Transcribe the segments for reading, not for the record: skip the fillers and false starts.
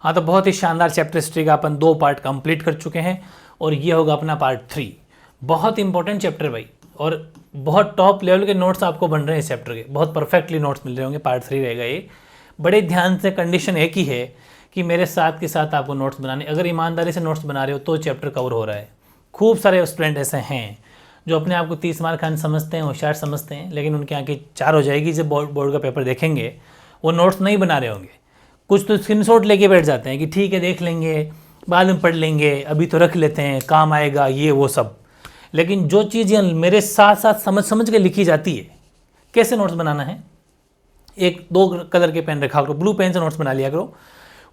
हाँ, तो बहुत ही शानदार चैप्टर हिस्ट्री का अपन 2 पार्ट कंप्लीट कर चुके हैं और ये होगा अपना पार्ट 3। बहुत इंपॉर्टेंट चैप्टर भाई, और बहुत टॉप लेवल के नोट्स आपको बन रहे हैं इस चैप्टर के, बहुत परफेक्टली नोट्स मिल रहे होंगे। पार्ट 3 रहेगा ये। बड़े ध्यान से, कंडीशन एक ही है कि मेरे साथ के साथ आपको नोट्स बनाने, अगर ईमानदारी से नोट्स बना रहे हो तो चैप्टर कवर हो रहा है। खूब सारे स्टूडेंट ऐसे हैं जो अपने आप को 30 मार्क खान समझते हैं, होशियार समझते हैं, लेकिन उनकी आंखें 4 हो जाएगी जब बोर्ड का पेपर देखेंगे। वो नोट्स नहीं बना रहे होंगे, कुछ तो स्क्रीनशॉट लेके बैठ जाते हैं कि ठीक है देख लेंगे, बाद में पढ़ लेंगे, अभी तो रख लेते हैं, काम आएगा, ये वो सब। लेकिन जो चीज़ें मेरे साथ साथ समझ के लिखी जाती है, कैसे नोट्स बनाना है, 1-2 कलर के पेन रखा करो, ब्लू पेन से नोट्स बना लिया करो।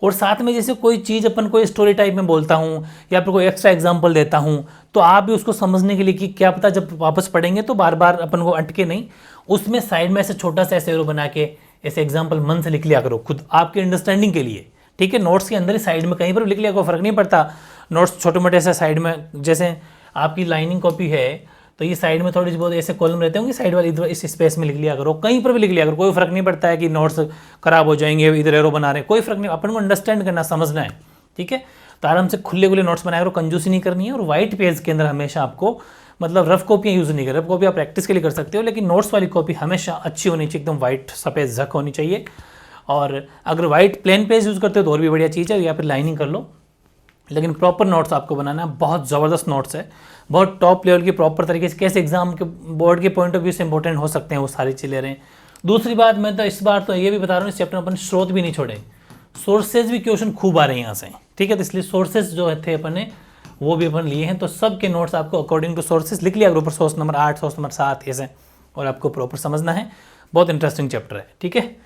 और साथ में जैसे कोई चीज़ अपन कोई स्टोरी टाइप में बोलता हूँ या फिर कोई एक्स्ट्रा एग्जांपल देता हूँ, तो आप भी उसको समझने के लिए कि क्या पता जब वापस पढ़ेंगे तो बार बार अपन को अटके नहीं, उसमें साइड में ऐसे छोटा सा ऐसे एरो बना के ऐसे एग्जाम्पल मन से लिख लिया करो खुद आपके अंडरस्टैंडिंग के लिए। ठीक है, नोट्स के अंदर ही साइड में कहीं पर लिख लिया, कोई फर्क नहीं पड़ता। नोट्स छोटे मोटे ऐसे साइड में, जैसे आपकी लाइनिंग कॉपी है तो ये साइड में थोड़ी बहुत ऐसे कॉलम रहते होंगे, साइड वाले इधर इस स्पेस में लिख लिया करो, कहीं पर भी लिख लिया करो, कोई फर्क नहीं पड़ता है कि नोट्स खराब हो जाएंगे, इधर एरो बना रहे हैं, कोई फर्क नहीं, अपन को अंडरस्टैंड करना, समझना है। ठीक है, तो आराम से खुले खुले नोट्स बनाया करो, कंजूसी नहीं करनी है। और व्हाइट पेज के अंदर हमेशा आपको, मतलब रफ कॉपियाँ यूज़ नहीं कर, रफ कॉपी आप प्रैक्टिस के लिए कर सकते हो, लेकिन नोट्स वाली कॉपी हमेशा अच्छी होनी चाहिए, एकदम व्हाइट सफ़ेद झक होनी चाहिए। और अगर व्हाइट प्लेन पेज यूज़ करते हो तो और भी बढ़िया चीज़ है, या फिर लाइनिंग कर लो, लेकिन प्रॉपर नोट्स आपको बनाना है। बहुत ज़बरदस्त नोट्स है, बहुत टॉप लेवल की, प्रॉपर तरीके से कैसे एग्जाम के बोर्ड के पॉइंट ऑफ व्यू से इंपॉर्टेंट हो सकते हैं, वो सारी चीज़ें रहे हैं। दूसरी बात, मैं तो इस बार तो ये भी बता रहा हूँ, इस चैप्टर में अपन स्रोत भी नहीं छोड़े, सोर्सेज भी क्वेश्चन खूब आ रहे हैं यहाँ से। ठीक है, तो इसलिए सोर्सेज जो थे अपन ने वो भी अपन लिए हैं, तो सब के नोट्स आपको अकॉर्डिंग टू सोर्सेज लिख लिया group, source number 8, source number 7 ऐसे, और आपको प्रॉपर समझना है। बहुत इंटरेस्टिंग चैप्टर है। ठीक है,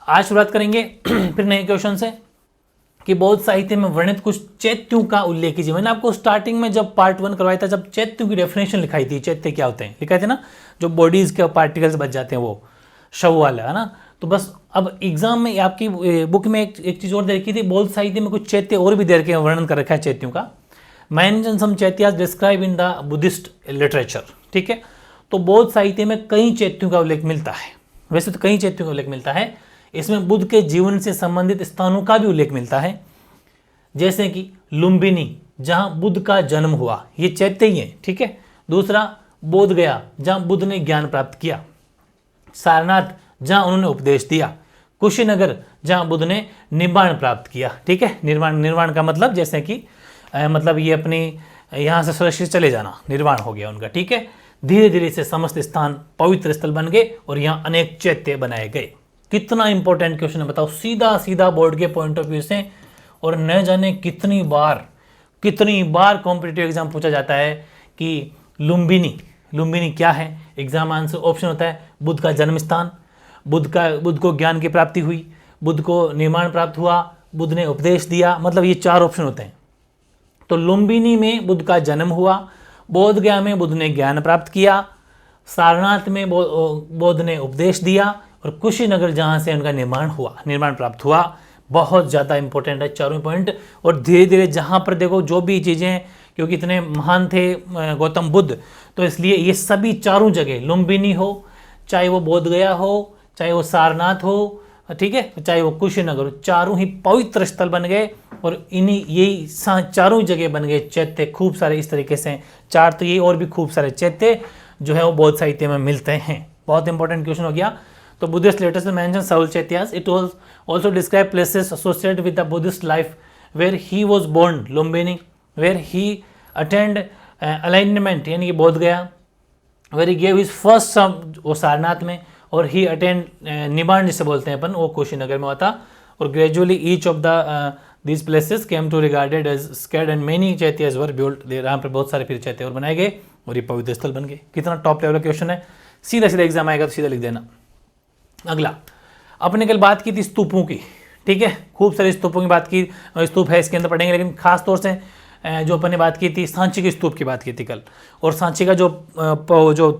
आज शुरुआत करेंगे फिर नए क्वेश्चन से कि बौद्ध साहित्य में वर्णित कुछ चैत्यों का उल्लेख कीजिए। मैंने आपको स्टार्टिंग में जब पार्ट 1 करवाया था, जब चैत्यों की डेफिनेशन लिखाई थी, चैत्य क्या होते हैं लिखाए थे ना, जो बॉडीज के पार्टिकल्स बच जाते हैं, वो शव वाला है ना। तो बस अब एग्जाम में आपकी बुक में एक चीज़ और दे रखी थी, बौद्ध साहित्य में कुछ चैत्य और भी दे रखे, वर्णन कर रखा है चैत्यों का। Mention some chaityas describe in the Buddhist literature. ठीक है, तो बौद्ध साहित्य में कई चैत्यों का उल्लेख मिलता है, वैसे तो कई चैत्यों का उल्लेख मिलता है, इसमें बुद्ध के जीवन से संबंधित स्थानों का भी उल्लेख मिलता है, जैसे कि लुम्बिनी जहां बुद्ध का जन्म हुआ, ये चैत्य ही है। ठीक है, दूसरा बोध गया जहां बुद्ध ने ज्ञान प्राप्त किया, सारनाथ जहां उन्होंने उपदेश दिया, कुशीनगर जहां बुद्ध ने निर्वाण प्राप्त किया। ठीक है, निर्वाण का मतलब जैसे कि मतलब ये अपनी यहाँ से सुरक्षित चले जाना, निर्वाण हो गया उनका। ठीक है, धीरे धीरे से समस्त स्थान पवित्र स्थल बन गए और यहाँ अनेक चैत्य बनाए गए। कितना इंपॉर्टेंट क्वेश्चन है बताओ, सीधा सीधा बोर्ड के पॉइंट ऑफ व्यू से, और न जाने कितनी बार कॉम्पिटिटिव एग्जाम पूछा जाता है कि लुम्बिनी क्या है। एग्जाम आंसर ऑप्शन होता है बुद्ध का जन्म स्थान, बुद्ध को ज्ञान की प्राप्ति हुई, बुद्ध को निर्माण प्राप्त हुआ, बुद्ध ने उपदेश दिया, मतलब ये 4 ऑप्शन होते हैं। तो लुम्बिनी में बुद्ध का जन्म हुआ, बोध गया में बुद्ध ने ज्ञान प्राप्त किया, सारनाथ में बुद्ध ने उपदेश दिया, और कुशीनगर जहाँ से उनका निर्माण प्राप्त हुआ। बहुत ज़्यादा इंपॉर्टेंट है चारों पॉइंट। और धीरे धीरे जहाँ पर देखो जो भी चीज़ें, क्योंकि इतने महान थे गौतम बुद्ध, तो इसलिए ये सभी चारों जगह, लुम्बिनी हो, चाहे वो बोध गया हो, चाहे वो सारनाथ हो, ठीक है, चाहे वो कुशीनगर हो, चारों ही पवित्र स्थल बन गए। और यही चारों जगह बन गए चैत्य खूब सारे इस तरीके से। 4 तो ये, और भी खूब सारे चैत्य जो है वो बौद्ध साहित्य में मिलते हैं। बहुत इंपॉर्टेंट क्वेश्चन हो गया। तो बुद्धिस्ट लेटर्स में mention several चैत्यास, it was also describe places associated with the Buddhist life where he was born, Lumbini, where he attend alignment यानी कि बोध गया, where he gave his first sum वो सारनाथ में, और he attend निबाण जिसे बोलते हैं अपन, वो कुशीनगर में होता। और gradually each of these places came to regarded as sacred and many चैत्यास were built there। यहाँ पर बहुत सारे फिर चैत्य और बनाए गए और ये पवित्र स्थल बन गए। कितना टॉप लेवल का क्वेश्चन है, सीधा सीधा एग्जाम आएगा तो सीधा लिख देना। अगला, अपने कल बात की थी स्तूपों की। ठीक है, खूब सारे स्तूपों की बात की, स्तूप है इसके अंदर पढ़ेंगे, लेकिन खास तौर से जो अपन ने बात की थी सांची के स्तूप की बात की थी कल। और सांची का जो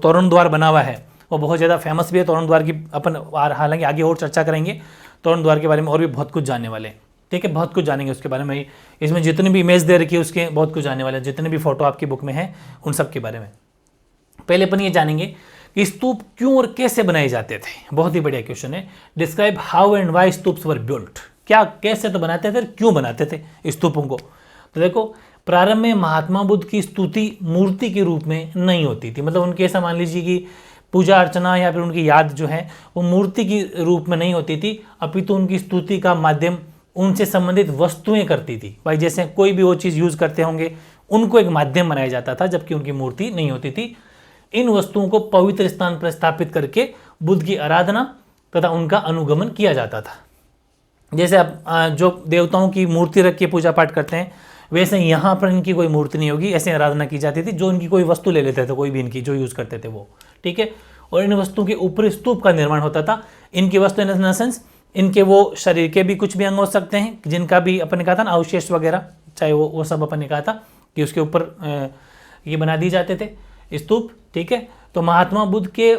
तोरण द्वार बना हुआ है वो बहुत ज़्यादा फेमस भी है। तोरण द्वार की अपन हालांकि आगे और चर्चा करेंगे, तोरण द्वार के बारे में और भी बहुत कुछ जानने वाले हैं। ठीक है, बहुत कुछ जानेंगे उसके बारे में। इसमें जितनी भी इमेज दे रखी है उसके बहुत कुछ जानने वाले हैं, जितने भी फोटो आपकी बुक में है उन सब के बारे में। पहले अपन ये जानेंगे कि स्तूप क्यों और कैसे बनाए जाते थे। बहुत ही बढ़िया क्वेश्चन है। Describe how and why stupas were built. क्या कैसे तो बनाते थे, क्यों बनाते थे स्तूपों को? तो देखो, प्रारंभ में महात्मा बुद्ध की स्तुति मूर्ति के रूप में नहीं होती थी, मतलब उनके ऐसा मान लीजिए कि पूजा अर्चना या फिर उनकी याद जो है वो मूर्ति की रूप में नहीं होती थी, अपितु उनकी स्तुति का माध्यम उनसे संबंधित वस्तुएं करती थी। भाई जैसे कोई भी वो चीज़ यूज करते होंगे उनको एक माध्यम बनाया जाता था, जबकि उनकी मूर्ति नहीं होती थी। इन वस्तुओं को पवित्र स्थान पर स्थापित करके बुद्ध की आराधना तथा उनका अनुगमन किया जाता था। जैसे आप जो देवताओं की मूर्ति रख के पूजा पाठ करते हैं, वैसे यहाँ पर इनकी कोई मूर्ति नहीं होगी, ऐसे आराधना की जाती थी। जो इनकी कोई वस्तु ले लेते थे, कोई भी इनकी जो यूज़ करते थे वो, ठीक है। और इन वस्तुओं के ऊपर स्तूप का निर्माण होता था। इनकी वस्तु इन द सेंस इनके वो शरीर के भी कुछ भी अंग हो सकते हैं, जिनका भी अपन ने कहा था ना अवशेष वगैरह, चाहे वो सब अपन ने कहा था कि उसके ऊपर ये बना दिए जाते थे स्तूप, ठीक है। तो महात्मा बुद्ध के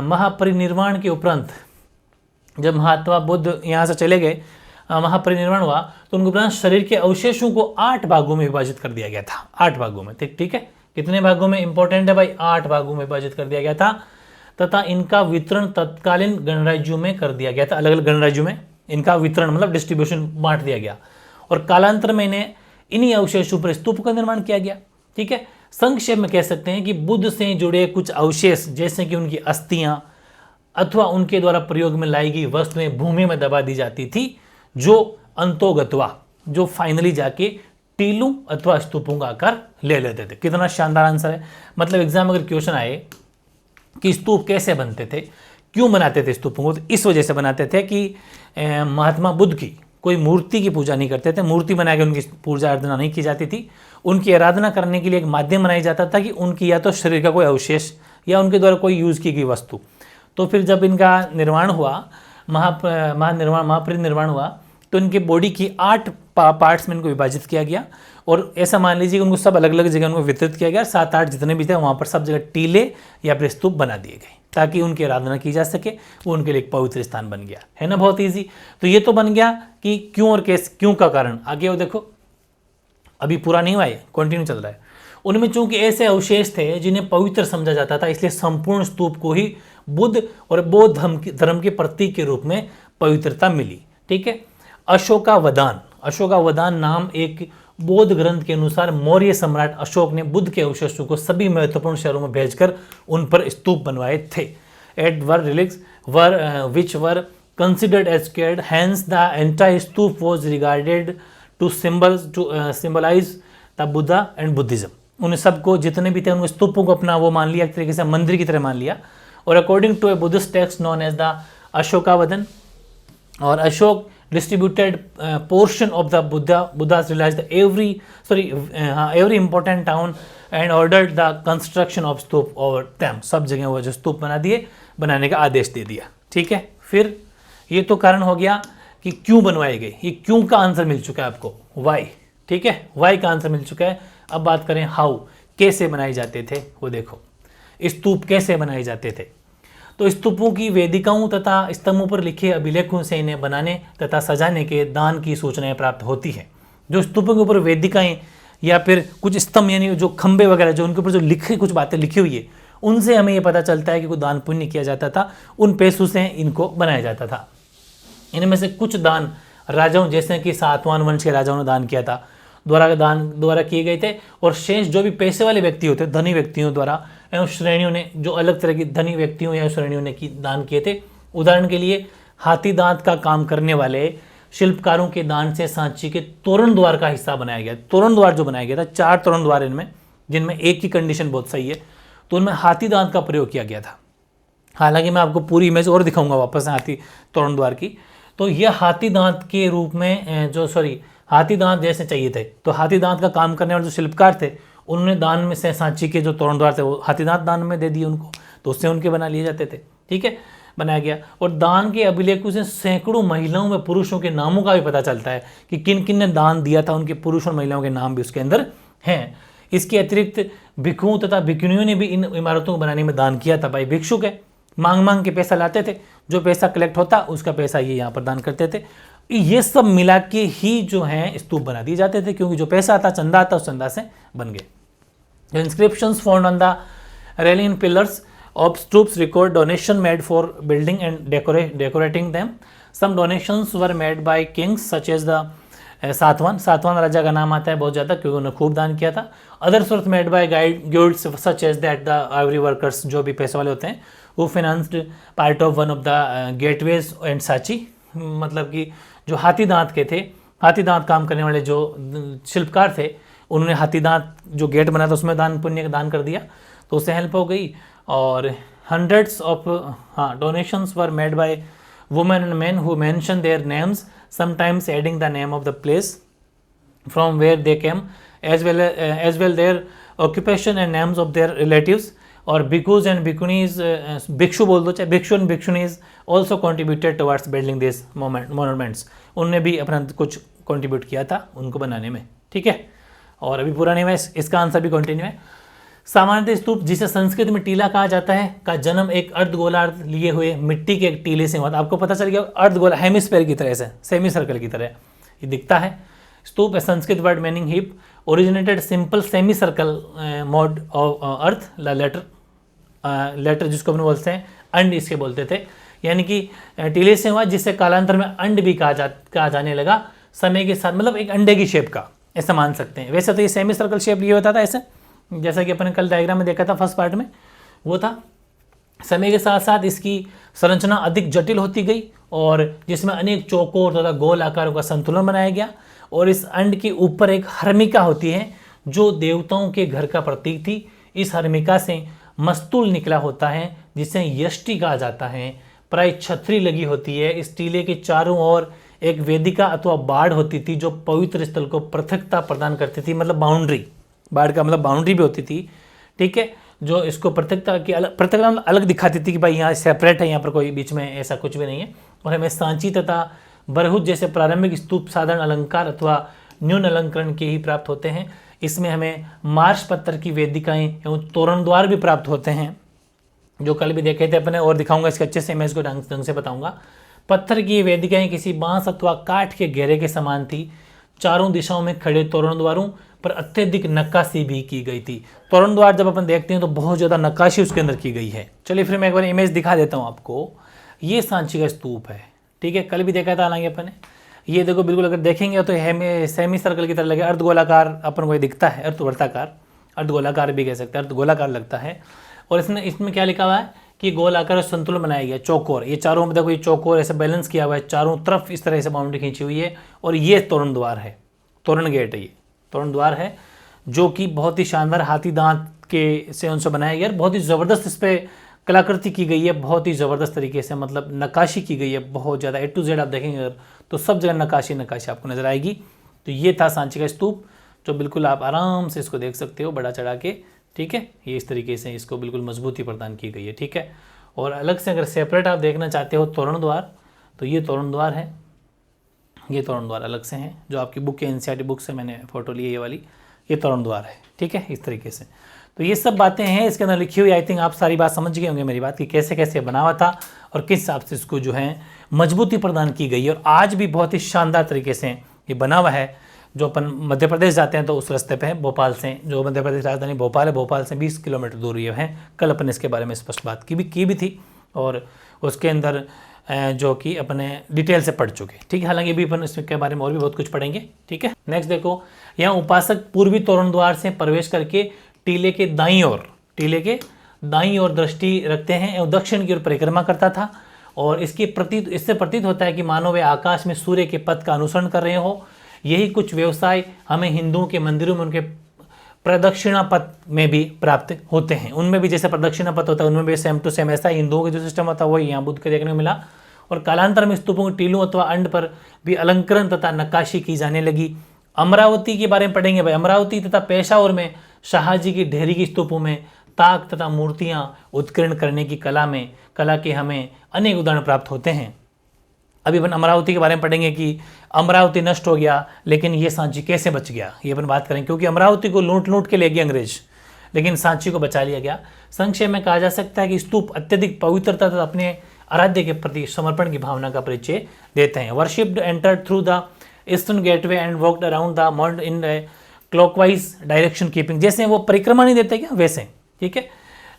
महापरिनिर्वाण के उपरांत, जब महात्मा बुद्ध यहाँ से चले गए, महापरिनिर्वाण हुआ, तो उनके उपरांत शरीर के अवशेषों को 8 भागों में विभाजित कर दिया गया था। 8 भागों में, ठीक है। कितने भागों में? इंपॉर्टेंट है भाई, 8 भागों में विभाजित कर दिया गया था, तथा इनका वितरण तत्कालीन गणराज्यों में कर दिया गया था। अलग अलग गणराज्यों में इनका वितरण मतलब डिस्ट्रीब्यूशन बांट दिया गया, और कालांतर में इन्हें इन्हीं अवशेषों पर स्तूप का निर्माण किया गया, ठीक है। संक्षेप में कह सकते हैं कि बुद्ध से जुड़े कुछ अवशेष, जैसे कि उनकी अस्थियां अथवा उनके द्वारा प्रयोग में लाई गई वस्तुएं भूमि में दबा दी जाती थी, जो अंतोगत्वा, जो फाइनली जाके टीलों अथवा स्तूपों का आकार ले लेते थे। कितना शानदार आंसर है। मतलब एग्जाम अगर क्वेश्चन आए कि स्तूप कैसे बनते थे, क्यों बनाते थे स्तूपों को, तो इस वजह से बनाते थे कि महात्मा बुद्ध की कोई मूर्ति की पूजा नहीं करते थे, मूर्ति बना के उनकी पूजा अर्चना नहीं की जाती थी। उनकी आराधना करने के लिए एक माध्यम बनाया जाता था कि उनकी या तो शरीर का कोई अवशेष या उनके द्वारा कोई यूज़ की गई वस्तु। तो फिर जब इनका निर्माण हुआ, महापरिनिर्वाण हुआ, तो इनके बॉडी की 8 पार्ट्स में इनको विभाजित किया गया, और ऐसा मान लीजिए कि उनको सब अलग अलग जगह उनको वितरित किया गया। 7-8 जितने भी थे वहाँ पर सब जगह टीले या फिर स्तूप बना दिए गए, ताकि उनकी आराधना की जा सके। वो उनके लिए एक पवित्र स्थान बन गया, है ना। बहुत ईजी। तो ये तो बन गया कि क्यों और कैसे, क्यों का कारण। आगे वो देखो, अभी पूरा नहीं हुआ है, कंटिन्यू चल रहा है। उनमें चूंकि ऐसे अवशेष थे जिन्हें पवित्र समझा जाता था, इसलिए संपूर्ण स्तूप को ही बुद्ध और बौद्ध धर्म के प्रतीक के रूप में पवित्रता मिली, ठीक है। अशोकावदान नाम एक बौद्ध ग्रंथ के अनुसार मौर्य सम्राट अशोक ने बुद्ध के अवशेषों को सभी महत्वपूर्ण शहरों में भेजकर उन पर स्तूप बनवाए थे। At were relics which were considered as sacred, hence the entire stup was regarded to symbolize the Buddha and Buddhism. उन सबको जितने भी थे उन स्तूपों को अपना वो मान लिया, एक तरीके से मंदिर की तरह मान लिया। और according to a Buddhist text known as the Ashokavadana, और Ashoka distributed portion of the Buddha's realized every important town and ordered the construction of stupa over them. सब जगह वो जो स्तूप बना दिए, बनाने का आदेश दे दिया, ठीक है। फिर ये तो कारण हो गया कि क्यों बनवाए गए, ये क्यों का आंसर मिल चुका है आपको, वाई, ठीक है। वाई का आंसर मिल चुका है। अब बात करें हाउ, कैसे बनाए जाते थे। वो देखो स्तूप कैसे बनाए जाते थे। तो स्तूपों की वेदिकाओं तथा स्तंभों पर लिखे अभिलेखों से इन्हें बनाने तथा सजाने के दान की सूचनाएं प्राप्त होती हैं। जो स्तूपों के ऊपर वेदिकाएं या फिर कुछ स्तंभ यानी जो खंबे वगैरह, जो उनके ऊपर जो लिखे कुछ बातें लिखी हुई है, उनसे हमें ये पता चलता है कि कोई दान पुण्य किया जाता था, उन पैसों से इनको बनाया जाता था। इनमें से कुछ दान राजाओं, जैसे कि सातवाहन वंश के राजाओं ने दान किया था, द्वारा किए गए थे। और शेष जो भी पैसे वाले व्यक्ति होते, धनी व्यक्तियों द्वारा एवं श्रेणियों ने, जो अलग तरह की धनी व्यक्तियों या श्रेणियों ने दान किए थे। उदाहरण के लिए हाथी दांत का काम करने वाले शिल्पकारों के दान से सांची के तोरण द्वार का हिस्सा बनाया गया। तोरण द्वार जो बनाया गया था, 4 तोरण द्वार इनमें, जिनमें एक की कंडीशन बहुत सही है, तो उनमें हाथी दांत का प्रयोग किया गया था। हालांकि मैं आपको पूरी इमेज और दिखाऊंगा वापस हाथी तोरण द्वार की। तो यह हाथी दांत के रूप में हाथी दांत जैसे चाहिए थे, तो हाथी दांत का काम करने वाले जो शिल्पकार थे, उन्होंने दान में से सांची के जो तोरण द्वार थे वो हाथी दांत दान में दे दिए उनको, तो उससे उनके बना लिए जाते थे, ठीक है, बनाया गया। और दान के अभिलेखों से सैकड़ों महिलाओं में पुरुषों के नामों का भी पता चलता है कि किन किन ने दान दिया था, उनके पुरुष और महिलाओं के नाम भी उसके अंदर हैं। इसके अतिरिक्त भिक्षुओं तथा भिक्षुणियों ने भी इन इमारतों को बनाने में दान किया था। भाई भिक्षुक है, मांग के पैसा लाते थे, जो पैसा कलेक्ट होता उसका पैसा ये यहाँ पर दान करते थे। ये सब मिला के ही जो है स्तूप बना दिए जाते थे, क्योंकि जो पैसा आता, चंदा आता, उस चंदा से बन गए। The inscriptions found on the railing and pillars of stoops record donation made for building and decorating them. Some donations were made by kings such as the Satavahana राजा का नाम आता है बहुत ज़्यादा क्योंकि उन्होंने खूब दान किया था। Others were made by guilds such as that the ivory workers, जो भी पैसे वाले होते हैं, वो financed part of one of the gateways and Sanchi, मतलब कि जो हाथी दांत के थे, हाथी दांत काम करने वाले जो शिल्पकार थे, उन्होंने हाथी दांत जो गेट बना था उसमें दान पुण्य का दान कर दिया, तो उससे हेल्प हो गई। और hundreds of donations were made by women and man who mention their names, sometimes adding the name of the place from where they came as well their occupation and names of their relatives। और भिक्षुज and भिक्षुनीज, भिक्षु बोल दो चाहे bhikshu and bhikshunis also contributed towards building this monuments, उनने भी अपना कुछ contribute किया था उनको बनाने में, ठीक है। और अभी पूरा नहीं हुआ, इसका आंसर भी कंटिन्यू है। सामान्यतः स्तूप, जिसे संस्कृत में टीला कहा जाता है, का जन्म एक अर्धगोलार्ध लिए हुए मिट्टी के एक टीले से हुआ था। आपको पता चल गया अर्धगोला, हेमिस्फेयर की तरह से, सेमी सर्कल की तरह ये दिखता है। स्तूप है Sanskrit word meaning heap, originated simple semi circle mound of earth later जिसको अपन बोलते हैं अंड, इसके बोलते थे, यानी कि टीले से हुआ जिससे कालांतर में अंड भी कहा जाने लगा समय के साथ, मतलब एक अंडे की शेप का, ऐसा मान सकते हैं। वैसे तो ये सेमी सर्कल शेप लिए होता था ऐसे, जैसा कि अपन कल डायग्राम में देखा था फर्स्ट पार्ट में, वो था। समय के साथ साथ इसकी संरचना अधिक जटिल होती गई और जिसमें अनेक चौकोर तथा गोल आकारों का संतुलन बनाया गया। और इस अंड के ऊपर एक हर्मिका होती है जो देवताओं के घर का प्रतीक थी। इस हर्मिका से मस्तूल निकला होता है जिसे यष्टि कहा जाता है। प्राय छतरी लगी होती है। इस टीले के चारों ओर एक वेदिका अथवा बाढ़ होती थी जो पवित्र स्थल को पृथकता प्रदान करती थी, मतलब बाउंड्री, बाढ़ का मतलब बाउंड्री भी होती थी, ठीक है, जो इसको पृथकता की पृथकता अलग दिखाती थी कि भाई यहाँ सेपरेट है, यहाँ पर कोई बीच में ऐसा कुछ भी नहीं है। और हमें सांची तथा बरहुत जैसे प्रारंभिक स्तूप साधारण अलंकार अथवा न्यून अलंकरण के ही प्राप्त होते हैं। इसमें हमें मार्श पत्थर की वेदिकाएं एवं तोरण द्वार भी प्राप्त होते हैं, जो कल भी देखे थे अपने, और दिखाऊंगा इसके अच्छे से, मैं इसको ढंग से बताऊंगा। पत्थर की वेदिकाएं किसी बांस अथवा काठ के घेरे के समान थी। चारों दिशाओं में खड़े तोरण द्वारों पर अत्यधिक नक्काशी भी की गई थी। तोरण द्वार जब अपन देखते हैं तो बहुत ज़्यादा नक्काशी उसके अंदर की गई है। चलिए फिर मैं एक बार इमेज दिखा देता हूँ आपको। ये सांची का स्तूप है, ठीक है, कल भी देखा था हालांकि अपन ने। ये देखो बिल्कुल अगर देखेंगे तो सेमी सर्कल की तरह लगे, अर्धगोलाकार अपन को दिखता है, अर्धवर्ताकार, अर्धगोलाकार भी कह सकते हैं, अर्धगोलाकार लगता है। और इसमें क्या लिखा हुआ है कि गोल आकार संतुलन बनाया गया, चौकोर, ये चारों में देखो ये चौकोर ऐसे बैलेंस किया हुआ है, चारों तरफ इस तरह से बाउंड्री खींची हुई है। और ये तोरण द्वार है, तोरण गेट है, ये तोरण द्वार है जो कि बहुत ही शानदार हाथी दांत के से उनसे बनाया गया। बहुत ही ज़बरदस्त इस पर कलाकृति की गई है, बहुत ही ज़बरदस्त तरीके से, मतलब नक्काशी की गई है बहुत ज़्यादा। A to Z आप देखेंगे अगर तो सब जगह नक्काशी आपको नज़र आएगी। तो ये था सांची का स्तूप, जो बिल्कुल आप आराम से इसको देख सकते हो बड़ा चढ़ा के, ठीक है। ये इस तरीके से इसको बिल्कुल मजबूती प्रदान की गई है, ठीक है। और अलग से अगर सेपरेट आप देखना चाहते हो तोरण द्वार, तो ये तोरण द्वार है, ये तोरण द्वार अलग से हैं, जो आपकी बुक के NCERT बुक से मैंने फ़ोटो ली है, ये वाली, ये तोरण द्वार है, ठीक है, इस तरीके से। तो ये सब बातें हैं इसके अंदर लिखी हुई। आई थिंक आप सारी बात समझ गए होंगे मेरी बात कि कैसे कैसे बना हुआ था और किस हिसाब से इसको जो है मजबूती प्रदान की गई है। और आज भी बहुत ही शानदार तरीके से ये बना हुआ है। जो अपन मध्य प्रदेश जाते हैं तो उस रास्ते पे है, भोपाल से, जो मध्य प्रदेश राजधानी भोपाल है, भोपाल से 20 किलोमीटर दूर ये है। कल अपन इसके बारे में स्पष्ट बात की भी थी और उसके अंदर जो कि अपने डिटेल से पढ़ चुके, ठीक है। हालांकि भी अपन इसके बारे में और भी बहुत कुछ पढ़ेंगे, ठीक है। नेक्स्ट देखो, यहाँ उपासक पूर्वी तोरण द्वार से प्रवेश करके टीले के दाईं ओर दृष्टि रखते हैं एवं दक्षिण की ओर परिक्रमा करता था। और इससे प्रतीत होता है कि मानो वे आकाश में सूर्य के पथ का अनुसरण कर रहे हो। यही कुछ व्यवसाय हमें हिंदुओं के मंदिरों में उनके प्रदक्षिणा पथ में भी प्राप्त होते हैं। उनमें भी जैसे प्रदक्षिणा पथ होता है, उनमें भी सेम टू सेम ऐसा हिंदुओं का जो सिस्टम होता है वही यहाँ बुद्ध के देखने को मिला। और कालांतर में स्तूपों के टीलों अथवा अंड पर भी अलंकरण तथा नक्काशी की जाने लगी। अमरावती के बारे में पढ़ेंगे भाई। अमरावती तथा पेशावर में शाहजी की ढेरी की स्तूपों में ताक तथा मूर्तियां उत्कीर्ण करने की कला के हमें अनेक उदाहरण प्राप्त होते हैं। अभी अपन अमरावती के बारे में पढ़ेंगे कि अमरावती नष्ट हो गया लेकिन ये सांची कैसे बच गया, ये अपन बात करेंगे, क्योंकि अमरावती को लूट के ले गए अंग्रेज, लेकिन सांची को बचा लिया गया। संक्षेप में कहा जा सकता है कि स्तूप अत्यधिक पवित्रता तथा अपने आराध्य के प्रति समर्पण की भावना का परिचय देते हैं। Worshipped entered through the eastern gateway and walked around the mount in clockwise direction keeping, जैसे वो परिक्रमा नहीं देते क्या वैसे, ठीक है।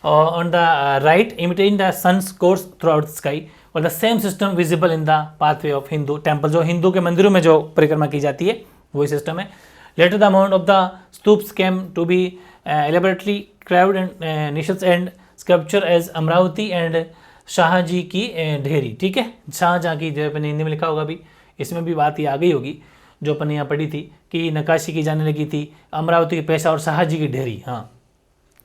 On the right imitating the sun's course throughout sky, और the same system visible in the pathway of Hindu temple, जो हिंदू के मंदिरों में जो परिक्रमा की जाती है वही सिस्टम है। Later the amount of the stupas came to be elaborately crowned and niches and sculpture as Amaravati and Shahji ki Dheri. ठीक है, शाहजहाँ की, जो अपने हिंदी में लिखा होगा अभी, इसमें भी बात ये आ गई होगी जो अपन यहाँ पढ़ी थी कि नक्काशी की जाने लगी थी अमरावती की पेशावर शाहजी की ढेरी। हाँ,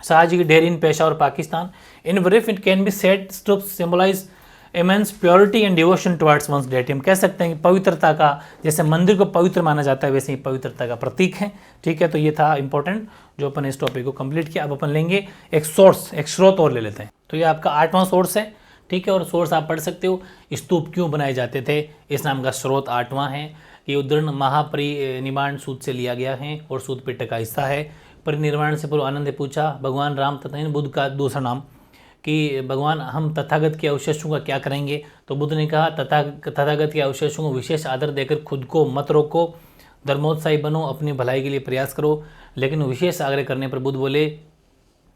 Shahji ki Dheri in Peshawar Pakistan. In brief it can be said stupas symbolize immense purity and devotion towards one's deity. हम कह सकते हैं कि पवित्रता का, जैसे मंदिर को पवित्र माना जाता है वैसे ही पवित्रता का प्रतीक है। ठीक है, तो ये था इंपॉर्टेंट जो अपन इस टॉपिक को कंप्लीट किया। अब अपन लेंगे एक सोर्स, एक स्रोत और ले लेते हैं। तो ये आपका 8वां सोर्स है। ठीक है, और सोर्स आप पढ़ सकते हो, स्तूप क्यों बनाए जाते थे, इस नाम का स्रोत 8वां है। ये उद्धरण महापरिनिर्वाण सूत से लिया गया है और सूत पिटक का हिस्सा है। परिनिर्वाण से पूर्व आनंद ने पूछा भगवान राम तथा बुद्ध का दूसरा नाम कि भगवान हम तथागत के अवशेषों का क्या करेंगे। तो बुद्ध ने कहा तथागत के अवशेषों को विशेष आदर देकर खुद को मत रोको, धर्मोत्साही बनो, अपनी भलाई के लिए प्रयास करो। लेकिन विशेष आग्रह करने पर बुद्ध बोले,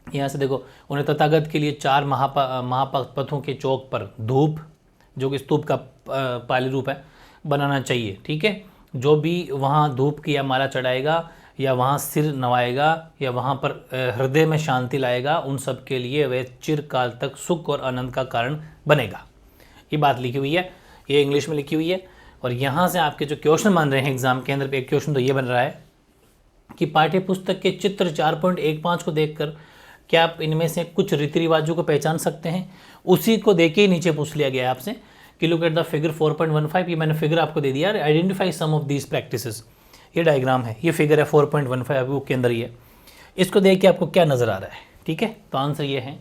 यहाँ से देखो, उन्हें तथागत के लिए 4 महापथों के चौक पर धूप, जो कि स्तूप का पाली रूप है, बनाना चाहिए। ठीक है, जो भी वहाँ धूप की या माला चढ़ाएगा या वहाँ सिर नवाएगा या वहाँ पर हृदय में शांति लाएगा, उन सब के लिए वह चिरकाल तक सुख और आनंद का कारण बनेगा। ये बात लिखी हुई है, ये इंग्लिश में लिखी हुई है। और यहाँ से आपके जो क्वेश्चन बन रहे हैं एग्जाम के अंदर पे, एक क्वेश्चन तो ये बन रहा है कि पाठ्य पुस्तक के चित्र 4.15 को देखकर क्या आप इनमें से कुछ रीति रिवाजों को पहचान सकते हैं। उसी को देख के ही नीचे पूछ लिया गया है आपसे कि लुक एट द फिगर 4.15। ये मैंने फिगर आपको दे दिया, identify some of these practices. ये डायग्राम है, ये फिगर है 4.15 बुक के अंदर ही है। इसको देख के आपको क्या नज़र आ रहा है। ठीक है, तो आंसर ये है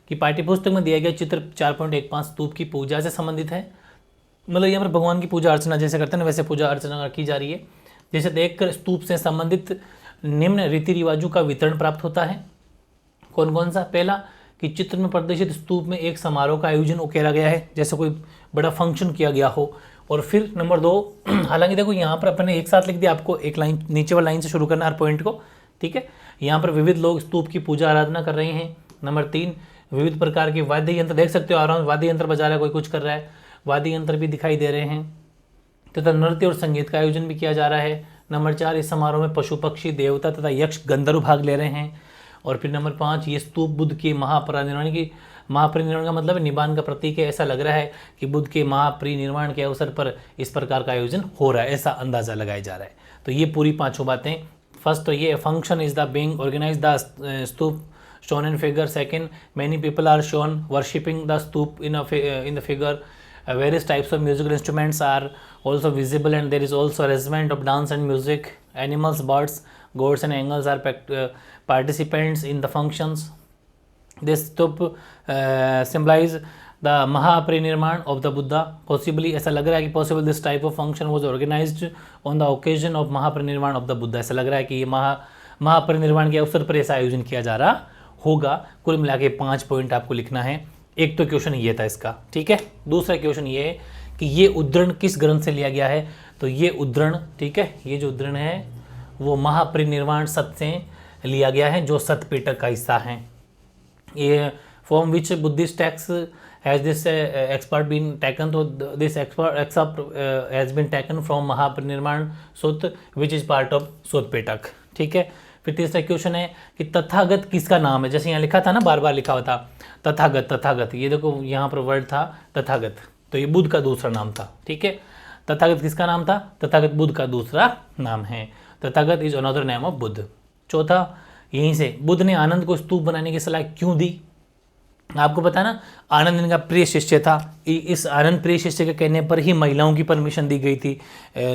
कि पाठ्यपुस्तक में दिया गया चित्र 4.15 स्तूप की पूजा से संबंधित है। मतलब यहाँ पर भगवान की पूजा अर्चना जैसे करते हैं ना, वैसे पूजा अर्चना की जा रही है। जैसे देखकर स्तूप से संबंधित निम्न रीति रिवाजों का वितरण प्राप्त होता है। कौन कौन सा? पहला कि चित्र में प्रदर्शित स्तूप में एक समारोह का आयोजन उकेरा गया है, जैसे कोई बड़ा फंक्शन किया गया हो। और फिर नंबर 2, हालांकि देखो यहाँ पर अपने एक साथ लिख दिया, आपको एक लाइन नीचे वाली लाइन से शुरू करना हर पॉइंट को। ठीक है, यहाँ पर विविध लोग स्तूप की पूजा आराधना कर रहे हैं। नंबर 3, विविध प्रकार के वाद्य यंत्र देख सकते हो, आराम से वाद्य यंत्र बजा रहा है, कोई कुछ कर रहा है, वाद्य यंत्र भी दिखाई दे रहे हैं तथा नृत्य और संगीत का आयोजन भी किया जा रहा है। नंबर 4, इस समारोह में पशु पक्षी देवता तथा यक्ष गंधर्व भाग ले रहे हैं। और फिर नंबर 5, ये स्तूप बुद्ध के महापरिनिर्वाण का मतलब निबान का प्रतीक है। ऐसा लग रहा है कि बुद्ध के महापरिनिर्वाण के अवसर पर इस प्रकार का आयोजन हो रहा है, ऐसा अंदाजा लगाया जा रहा है। तो ये पूरी 5 बातें। फर्स्ट तो ये function is the being organise the stupa shown in figure. Second, many people are shown worshipping the stoop in the figure. Various types of musical instruments are also visible, and there is also arrangement of dance and music. Animals, birds, goats and angels are participants in the functions. This stoop symbolize the Mahaparinirvan of the Buddha. Possibly ऐसा लग रहा है कि possible this type of function was organized on the occasion of Mahaparinirvan of the Buddha. ऐसा लग रहा है कि ये महापरिनिर्वाण के अवसर पर ऐसा आयोजन किया जा रहा होगा। कुल मिला के 5 पॉइंट आपको लिखना है। एक तो क्वेश्चन ये था इसका, ठीक है। दूसरा क्वेश्चन ये है कि ये उद्धरण किस ग्रंथ से लिया गया है। तो ये उद्धरण, ठीक है, ये जो उद्धरण है वो महापरिनिर्वाण सत से लिया गया है, जो सत पिटक का हिस्सा है। ये from which Buddhist text has this excerpt been taken, तो this excerpt has been taken from Mahaparinirvana Sutta which is part of Sutta Pitaka, ठीक है। फिर तीसरा क्वेश्चन है कि तथागत किसका नाम है। जैसे यहाँ लिखा था ना, बार बार लिखा हुआ था तथागत तथागत, ये देखो यहाँ पर वर्ड था तथागत, तो ये बुद्ध का दूसरा नाम था, ठीक है। तथागत किसका नाम था? तथागत बुद्ध का दूसरा नाम है। Tathagata is another name of Buddha. चौथा, यहीं से बुद्ध ने आनंद को स्तूप बनाने की सलाह क्यों दी। आपको पता है ना, आनंद इनका प्रिय शिष्य था। इस आनंद प्रिय शिष्य के कहने पर ही महिलाओं की परमिशन दी गई थी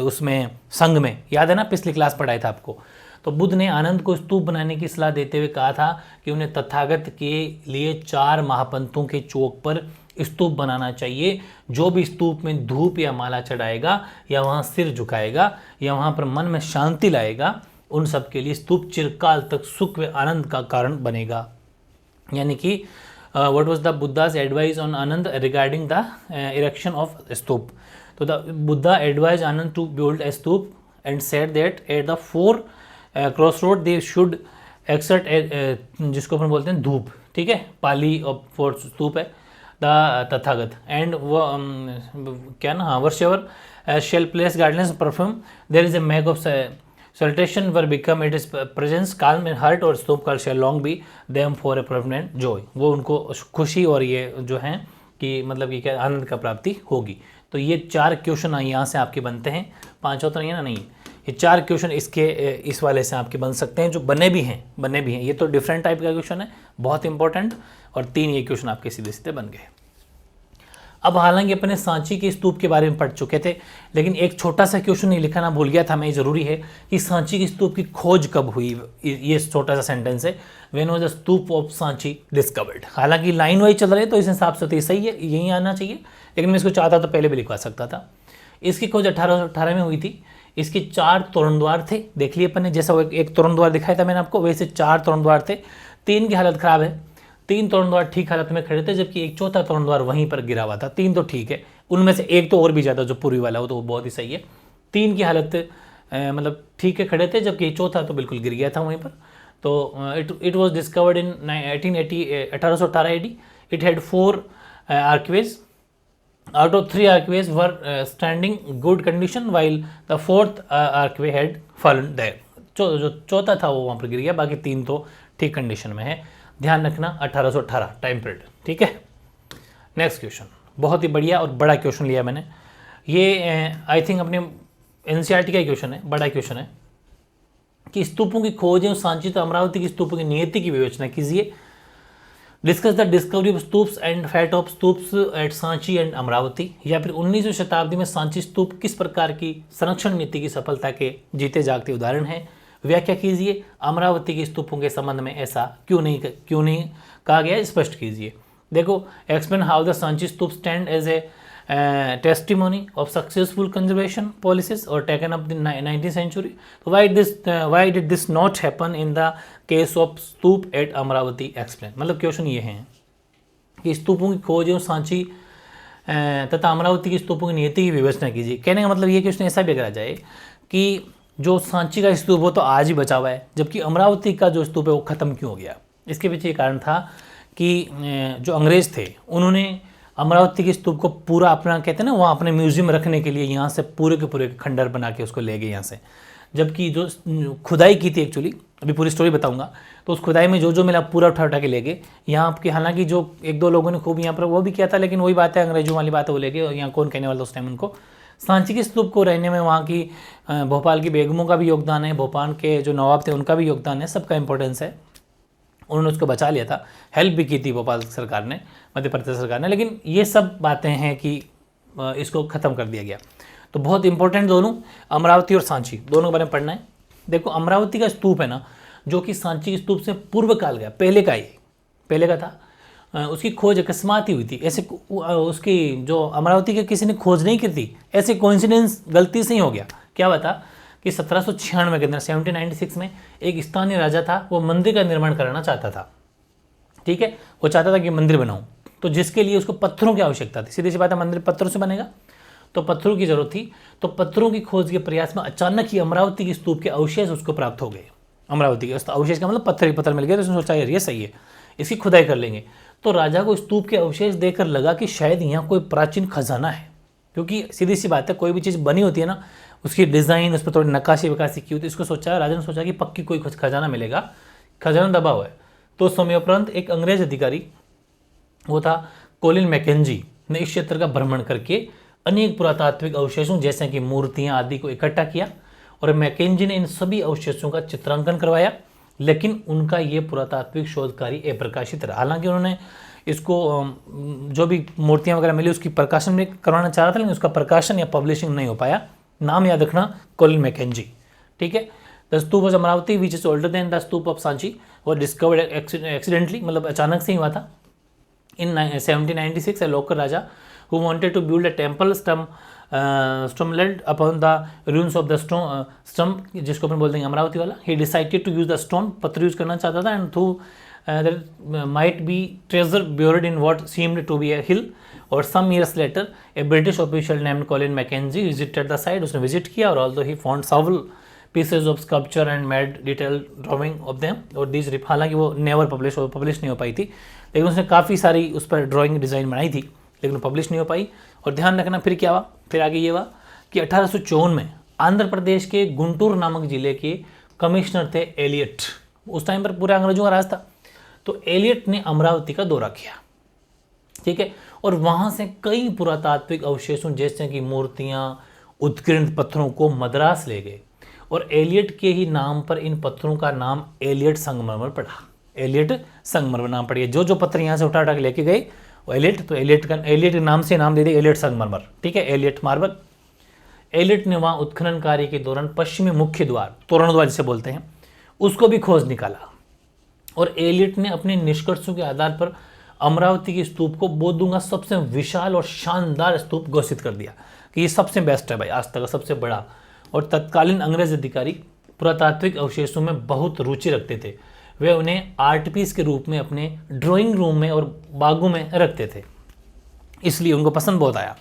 उसमें संघ में, याद है ना, पिछली क्लास पढ़ाया था आपको। तो बुद्ध ने आनंद को स्तूप बनाने की सलाह देते हुए कहा था कि उन्हें तथागत के लिए 4 महापंथों के चौक पर स्तूप बनाना चाहिए। जो भी स्तूप में धूप या माला चढ़ाएगा या वहाँ सिर झुकाएगा या वहाँ पर मन में शांति लाएगा, उन सब के लिए स्तूप चिरकाल तक सुख व आनंद का कारण बनेगा। यानी कि what was the Buddha's advice on Ananda regarding the erection of stupa. तो the Buddha advised Ananda to build a stupa and said that at the 4 cross road they should एक्सर्ट, जिसको अपन बोलते हैं धूप, ठीक है, पाली और 4 स्तूप है। द तथागत एंड वो क्या ना, हाँ, whosoever shall place garlands perfume there is a mag of salutation were become it is presence calm in heart और stupa call shall long be them for a permanent joy. वो उनको खुशी और ये जो है कि मतलब ये क्या आनंद का प्राप्ति होगी। तो ये 4 क्वेश्चन यहाँ से आपके बनते हैं, 5 तो नहीं है ना, नहीं, ये 4 क्वेश्चन इसके इस वाले से आपके बन सकते हैं, जो बने भी हैं। ये तो डिफरेंट टाइप का क्वेश्चन है, बहुत इंपॉर्टेंट, और 3 ये क्वेश्चन आपके सीधे सीधे बन गए। अब हालांकि अपने सांची के स्तूप के बारे में पढ़ चुके थे, लेकिन एक छोटा सा क्वेश्चन ये लिखाना भूल गया था मैं, ज़रूरी है कि सांची के स्तूप की खोज कब हुई। ये छोटा सा सेंटेंस है, when was the stupa of Sanchi discovered. हालांकि लाइन वाइज चल रहे तो इस हिसाब से तो ये सही है, यही आना चाहिए, लेकिन मैं इसको चाहता तो पहले भी लिखवा सकता था। इसकी खोज 1818 में हुई थी। इसके 4 तोरण द्वार थे, देख लिए अपन ने, जैसा एक तोरण द्वार दिखाया था मैंने आपको, वैसे 4 तोरण द्वार थे। 3 की हालत खराब है, 3 तोरण द्वार ठीक हालत में खड़े थे, जबकि एक चौथा तोरण द्वार वहीं पर गिरा हुआ था। 3 तो ठीक है, उनमें से एक तो और भी ज़्यादा, जो पूर्वी वाला हो, तो वो बहुत ही सही है। 3 की हालत मतलब ठीक है खड़े थे, जबकि चौथा तो बिल्कुल गिर गया था वहीं पर। तो it was discovered in 1818 AD। It had 4 आर्कवेज। Out of 3 archways were standing good condition, while the 4th archway had fallen there. जो चौथा था वो वहाँ पर गिर गया, बाकी 3 तो ठीक कंडीशन में है। ध्यान रखना 1818 टाइम पीरियड, ठीक है। नेक्स्ट क्वेश्चन, बहुत ही बढ़िया और बड़ा क्वेश्चन लिया मैंने। ये आई थिंक अपने NCERT का ही क्वेश्चन है, बड़ा क्वेश्चन है कि स्तूपों की खोज एवं सांची तो अमरावती की स्तूपों की नियति की विवेचना कीजिए। Discuss the discovery of stupas and fate of stupas at Sanchi and Amaravati. या फिर 19वीं शताब्दी में सांची स्तूप किस प्रकार की संरक्षण नीति की सफलता के जीते जागते उदाहरण है। व्याख्या कीजिए। अमरावती के स्तूपों के संबंध में ऐसा क्यों नहीं कहा गया, स्पष्ट कीजिए। देखो, explain how the Sanchi stupa stand as a testimony of successful conservation policies or taken up in the 19th century. So why did this not happen in the case of stupa at Amravati? Explain। मतलब question ये है कि स्तूपों की खोज एवं सांची तथा अमरावती की स्तूपों की नियति की विवेचना कीजिए। कहने का मतलब ये क्वेश्चन ऐसा भी करा जाए कि जो सांची का स्तूप हो तो आज ही बचा हुआ है, जबकि अमरावती का जो स्तूप है वो खत्म क्यों हो गया। इसके पीछे ये कारण था कि जो अंग्रेज थे उन्होंने अमरावती के स्तूप को पूरा अपना, कहते हैं ना, वहाँ अपने म्यूजियम में रखने के लिए यहाँ से पूरे के पूरे खंडर बना के उसको ले गए यहाँ से। जबकि जो खुदाई की थी, एक्चुअली अभी पूरी स्टोरी बताऊंगा, तो उस खुदाई में जो जो मिला पूरा उठा के ले गए यहाँ आपके। हालांकि जो 1-2 लोगों ने खूब यहाँ पर वो भी किया था, लेकिन वही बात है, अंग्रेजों वाली बात है, वो ले गए। और यहाँ कौन कहने वाला उस टाइम उनको। सांची के स्तूप को रहने में वहाँ की भोपाल की बेगमों का भी योगदान है, भोपाल के जो नवाब थे उनका भी योगदान है, सबका इंपॉर्टेंस है। उन्होंने उसको बचा लिया था, हेल्प भी की थी भोपाल सरकार ने, मध्य प्रदेश सरकार ने, लेकिन ये सब बातें हैं कि इसको ख़त्म कर दिया गया। तो बहुत इंपॉर्टेंट दोनों, अमरावती और सांची दोनों के बारे में पढ़ना है। देखो, अमरावती का स्तूप है ना, जो कि सांची के स्तूप से पूर्व काल गया, पहले का था, उसकी खोज अकस्मात ही हुई थी। ऐसे उसकी जो अमरावती की किसी ने खोज नहीं की थी, ऐसे कोइंसिडेंस गलती से ही हो गया। क्या बता कि 1796 के अंदर 1796 में एक स्थानीय राजा था, वो मंदिर का निर्माण कराना चाहता था, ठीक है। वो चाहता था कि मंदिर बनाऊं, तो जिसके लिए उसको पत्थरों की आवश्यकता थी। सीधी सी बात है, मंदिर पत्थरों से बनेगा, तो पत्थरों की जरूरत थी। तो पत्थरों की खोज के प्रयास में अचानक ही अमरावती की स्तूप के अवशेष उसको प्राप्त हो गए। अमरावती के अवशेष का मतलब पत्थर ही पत्थर मिल गया, तो उसने सोचा यार ये सही है, इसकी खुदाई कर लेंगे। तो राजा को स्तूप के अवशेष देखकर लगा कि शायद यहाँ कोई प्राचीन खजाना है, क्योंकि सीधी सी बात है, कोई भी चीज़ बनी होती है ना, उसकी डिज़ाइन, उस पर थोड़ी नक्काशी वकाशी की होती है। इसको सोचा, राजा ने सोचा कि पक्की कोई खजाना मिलेगा, खजाना दबा हुआ है। तो समयोपरांत एक अंग्रेज अधिकारी, वो था कोलिन मैकेंजी, ने इस क्षेत्र का भ्रमण करके अनेक पुरातात्विक अवशेषों जैसे कि मूर्तियां आदि को इकट्ठा किया, और मैकेंजी ने इन सभी अवशेषों का चित्रांकन करवाया। लेकिन उनका ये पुरातात्विक शोध कार्य अप्रकाशित रहा। हालांकि उन्होंने इसको जो भी मूर्तियां वगैरह मिली उसकी प्रकाशन में करवाना चाह रहा था, लेकिन उसका प्रकाशन या पब्लिशिंग नहीं हो पाया। नाम याद रखना, कोलिन मैकेंजी, ठीक है। The stupa of Amaravati which is older than the stupa of Sanchi वो डिस्कवर्ड एक्सीडेंटली, मतलब अचानक से ही हुआ था। In 1796 a local raja who wanted to build a temple stumbled upon the ruins of the stump, जिसको अपन बोलते हैं अमरावती वाला। He decided to use the stone, पत्थर यूज करना चाहता था, and through there might be treasure buried in what seemed to be a hill. और some years later a British official named Colin Mackenzie visited the site। उसने visit किया, और although he found several pieces of sculpture and made detail drying of them और these, हालांकि वो never publish नहीं हो पाई थी, लेकिन उसने काफ़ी सारी उस पर ड्राइंग डिज़ाइन बनाई थी, लेकिन पब्लिश नहीं हो पाई। और ध्यान रखना फिर क्या हुआ, फिर आगे ये हुआ कि 1854 में आंध्र प्रदेश के गुंटूर नामक जिले के कमिश्नर थे एलियट, उस टाइम पर पूरे अंग्रेजों का राज था, तो एलियट ने अमरावती का दौरा किया, ठीक है, और वहाँ से कई पुरातात्विक अवशेषों जैसे कि मूर्तियाँ, उत्कीर्ण पत्थरों को मद्रास ले गए और एलियट के ही नाम पर इन पत्थरों का नाम एलियट संगमरमर पड़ा। एलियट संगमरमर नाम पड़ गया, जो जो पत्थर यहाँ से उठा उठा के लेके गए वो एलियट, तो एलियट के नाम से नाम दे दिया एलियट संगमरमर, ठीक है, एलियट मार्बल। एलियट ने वहाँ उत्खनन कार्य के दौरान पश्चिमी मुख्य द्वार, तोरण द्वार जिसे बोलते हैं, उसको भी खोज निकाला और एलियट ने अपने निष्कर्षों के आधार पर अमरावती की स्तूप को बौद्धों का सबसे विशाल और शानदार स्तूप घोषित कर दिया कि ये सबसे बेस्ट है भाई, आज तक का सबसे बड़ा। और तत्कालीन अंग्रेज अधिकारी पुरातात्विक अवशेषों में बहुत रुचि रखते थे, वे उन्हें आर्ट पीस के रूप में अपने ड्राइंग रूम में और बागों में रखते थे, इसलिए उनको पसंद बहुत आया।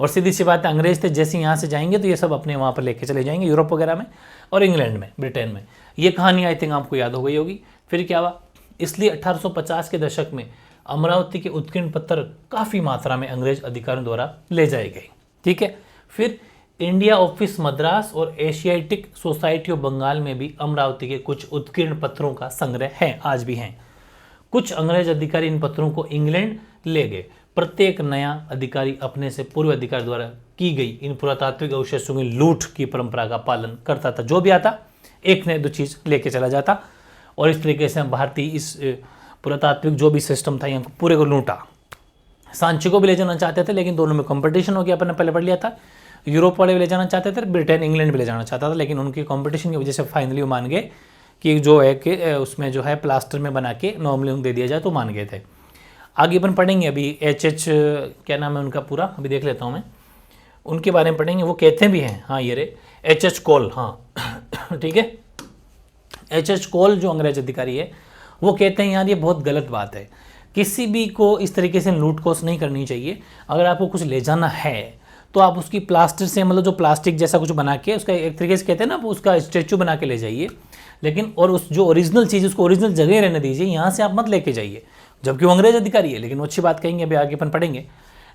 और सीधी सी बात है, अंग्रेज थे, जैसे यहाँ से जाएंगे तो ये सब अपने वहाँ पर लेके चले जाएंगे, यूरोप वगैरह में और इंग्लैंड में, ब्रिटेन में। ये कहानी आई थिंक आपको याद हो गई होगी। फिर क्या हुआ, इसलिए 1850 के दशक में अमरावती के उत्कीर्ण पत्थर काफ़ी मात्रा में अंग्रेज अधिकारियों द्वारा ले जाए गए, ठीक है। फिर इंडिया ऑफिस मद्रास और एशियाटिक सोसाइटी ऑफ बंगाल में भी अमरावती के कुछ उत्कीर्ण पत्थरों का संग्रह है, आज भी हैं। कुछ अंग्रेज अधिकारी इन पत्थरों को इंग्लैंड ले गए। प्रत्येक नया अधिकारी अपने से पूर्व अधिकारी द्वारा की गई इन पुरातात्विक अवशेषों की लूट की परंपरा का पालन करता था। जो भी आता एक ने दो चीज़ लेके चला जाता और इस तरीके से भारतीय इस पुरातात्विक जो भी सिस्टम था यहाँ पूरे को लूटा। सांची को भी ले जाना चाहते थे, लेकिन दोनों में कंपटीशन हो गया, अपन ने पहले पढ़ लिया था। यूरोप वाले भी ले जाना चाहते थे, ब्रिटेन इंग्लैंड भी ले जाना चाहता था, लेकिन उनकी कंपटीशन की वजह से फाइनली वो मान गए कि जो है कि उसमें जो है प्लास्टर में बना के नॉर्मली दे दिया जाए, तो मान गए थे। आगे अपन पढ़ेंगे अभी एच क्या नाम है उनका पूरा, अभी देख लेता हूँ मैं, उनके बारे में पढ़ेंगे। वो कहते भी हैं, हाँ ये रे एच कोल, हाँ ठीक है, एच कोल जो अंग्रेज अधिकारी है, वो कहते हैं यार ये बहुत गलत बात है, किसी भी को इस तरीके से लूट खोस नहीं करनी चाहिए। अगर आपको कुछ ले जाना है तो आप उसकी प्लास्टर से, मतलब जो प्लास्टिक जैसा कुछ बना के उसका एक तरीके से कहते हैं ना, उसका स्टेचू बना के ले जाइए, लेकिन और उस जो ओरिजिनल चीज़ उसको ओरिजिनल जगह रहने दीजिए, यहाँ से आप मत लेके जाइए। जबकि वो अंग्रेज अधिकारी है, लेकिन वो अच्छी बात कहेंगे, अभी आगे अपन पढ़ेंगे,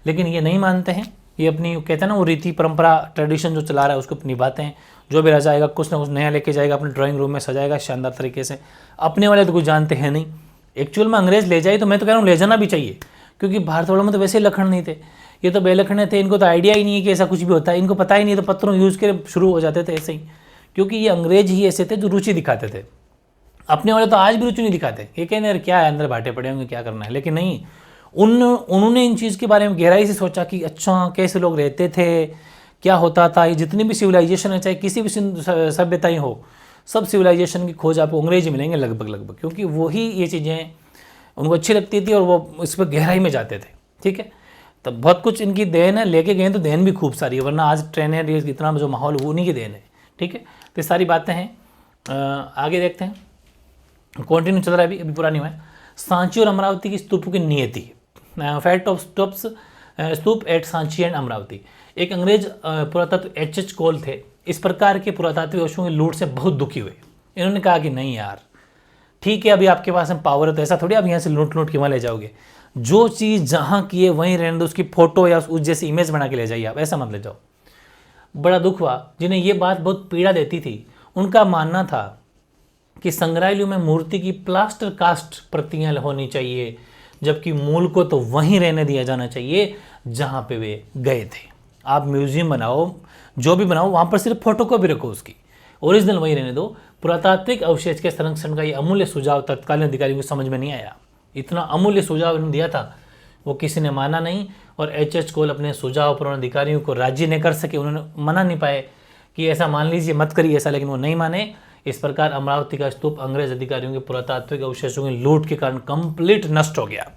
लेकिन ये नहीं मानते हैं। ये अपनी कहते हैं ना वो रीति परंपरा ट्रेडिशन जो चला रहा है उसको निभाते हैं। जो भी रह जाएगा कुछ ना कुछ नया लेके जाएगा, अपने ड्राइंग रूम में सजाएगा शानदार तरीके से। अपने वाले तो कुछ जानते हैं नहीं। एक्चुअल में अंग्रेज ले जाए तो मैं तो कह रहा हूँ ले जाना भी चाहिए, क्योंकि भारत वालों में तो वैसे ही लखन नहीं थे, ये तो बेलखने थे, इनको तो आइडिया ही नहीं है कि ऐसा कुछ भी होता है, इनको पता ही नहीं, तो पत्थरों यूज़ के शुरू हो जाते थे ऐसे ही, क्योंकि ये अंग्रेज ही ऐसे थे जो रुचि दिखाते थे। अपने वाले तो आज भी रुचि नहीं दिखाते, ये कहने यार क्या है, अंदर बांटे पड़े होंगे, क्या करना है, लेकिन नहीं, उन्होंने इन चीज़ के बारे में गहराई से सोचा कि अच्छा कैसे लोग रहते थे, क्या होता था। ये जितनी भी सिविलाइजेशन है, चाहे किसी भी सभ्यता ही हो, सब सिविलाइजेशन की खोज आपको अंग्रेज ही मिलेंगे लगभग, क्योंकि वही ये चीज़ें उनको अच्छी लगती थी और वो इस पर गहराई में जाते थे, ठीक है। तब बहुत कुछ इनकी देन है, लेके गए तो देन भी खूब सारी है, वरना आज ट्रेन है, इतना जो माहौल वो उन्हीं की देन है, ठीक है। तो ये सारी बातें हैं। आगे देखते हैं, कंटिन्यू चल रहा है, अभी पूरा नहीं हुआ है। सांची और अमरावती की स्तूपों की नियति, fact of stupa at Sanchi and Amaravati. एक अंग्रेज पुरातत्व एच कोल थे, इस प्रकार के पुरातात्विक अवशेषों की लूट से बहुत दुखी हुए। इन्होंने कहा कि नहीं यार, ठीक है, अभी आपके पास में पावर है तो ऐसा थोड़ी आप यहाँ से लूट के वहाँ ले जाओगे, जो चीज़ जहाँ की है वहीं रहने दो, उसकी फोटो या उस जैसी इमेज बना के ले जाइए, आप ऐसा मत ले जाओ। बड़ा दुख हुआ जिन्हें ये बात बहुत पीड़ा देती थी। उनका मानना था कि संग्रहालयों में मूर्ति की प्लास्टर कास्ट प्रतियां होनी चाहिए, जबकि मूल को तो वहीं रहने दिया जाना चाहिए जहाँ पे वे गए थे। आप म्यूजियम बनाओ, जो भी बनाओ, वहाँ पर सिर्फ फोटो को भी रखो, उसकी ओरिजिनल वहीं रहने दो। पुरातात्विक अवशेष के संरक्षण का ये अमूल्य सुझाव तत्कालीन अधिकारियों को समझ में नहीं आया। इतना अमूल्य सुझाव इन्होंने दिया था, वो किसी ने माना नहीं, और एच कोल अपने सुझाव पर अधिकारियों को राजी नहीं कर सके, उन्होंने मना नहीं पाए कि ऐसा मान लीजिए, मत करिए ऐसा, लेकिन वो नहीं माने। इस प्रकार अमरावती का स्तूप अंग्रेज अधिकारियों के पुरातात्विक अवशेषों की लूट के कारण कंप्लीट नष्ट हो गया,